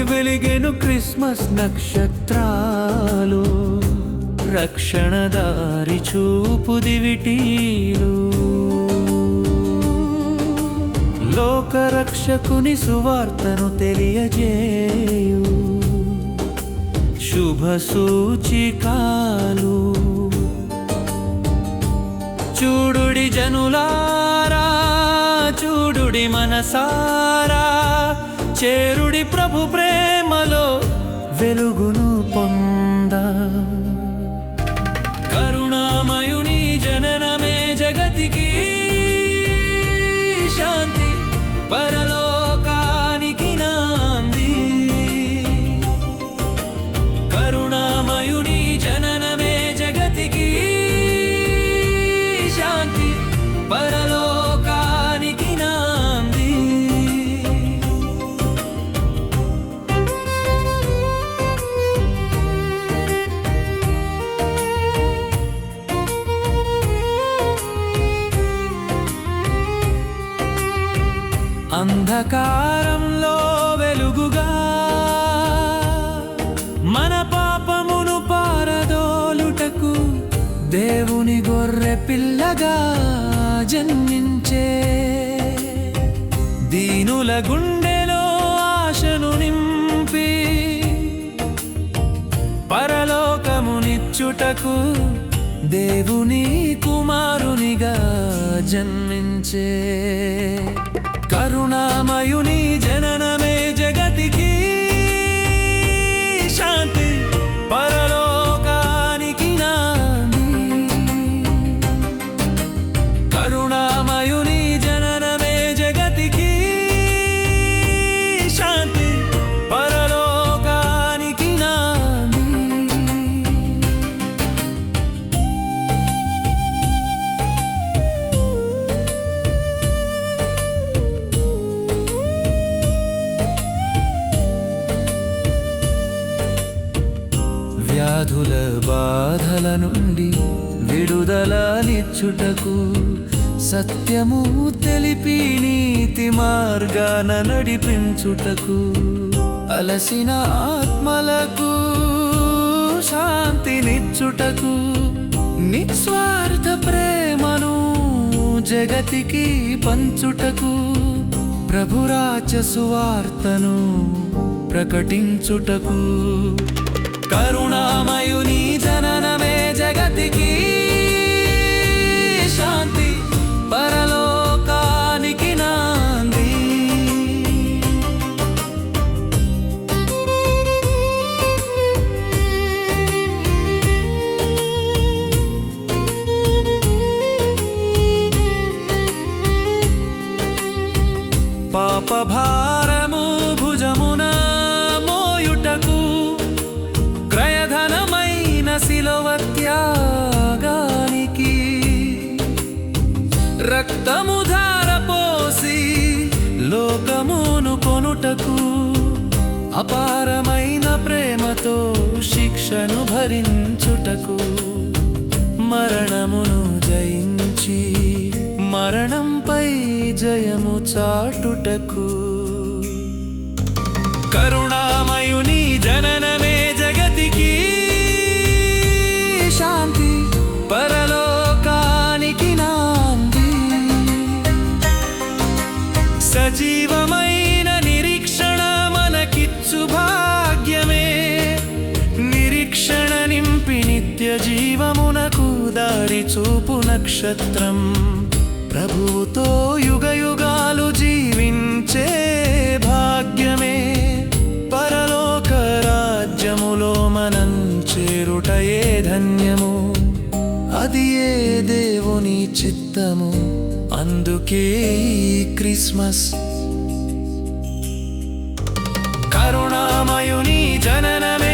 వెలిగెను Christmas నక్షత్రాలు, రక్షణ దారి చూపు దివిటీలు. లోకరక్షకుని సువార్తను తెలియజేయు శుభ సూచికాలు. చూడుడి జనులారా, చూడుడి మనసారా, చేరుడి ప్రభు ప్రేమలో వెలుగును పొంద. కరుణామయుని జననమే జగతికి శాంతి, పరలోకానికి నాంది. కరుణామయుని జననమే జగతికి శాంతి, పరలోకానికి నాంది. అంధకారంలో వెలుగుగా, మన పాపమును పారదోలుటకు దేవుని గొర్రె పిల్లగా జన్మించే. దీనుల గుండెలో ఆశను నింపి పరలోకమునిచ్చుటకు దేవుని కుమారునిగా జన్మించే. కరుణామయుని జననమే జగతికి శాంతి, పరలోకానికి నాంది. కరుణామయుని జననమే జగతికి శాంతి, పరలోకానికి నాంది. వ్యాధుల బాధల నుండి విడుదలనిచ్చుటకు సత్యము తెలిపి నీతి మార్గాన నడిపించుటకు, అలసిన ఆత్మలకు శాంతినిచ్చుటకు, నిస్వార్థ ప్రేమను జగతికి పంచుటకు, ప్రభురాజ్య సువార్తను ప్రకటించుటకు. కరుణామయుని జననమే జగతికి శాంతి, పరలోకానికి నాంది. పాపభారము భుజమున మోయుటకు, క్రయధనమైన శిలువ త్యాగానికి, రక్తము ధారపోసి లోకమును కొనుటకు, అపారమైన ప్రేమతో శిక్షను భరించుటకు, మరణమును జయించి మరణంపై జయము చాటుటకు. కరుణామయుని జననమే జగతికి శాంతి, పరలోకానికి నాంది. సజీవమైన నిరీక్షణ మనకిచ్చు భాగ్యమే, నిరీక్షణ నింపి నిత్య జీవమునకు దారి చూపు నక్షత్రం. ప్రభువుతో యుగయుగాలు జీవించే భాగ్యమే, పరలోక రాజ్యములో మనం చేరుటయే ధన్యము. అది ఏ దేవుని చిత్తము, అందుకే ఈ క్రిస్మస్. కరుణామయుని జననమే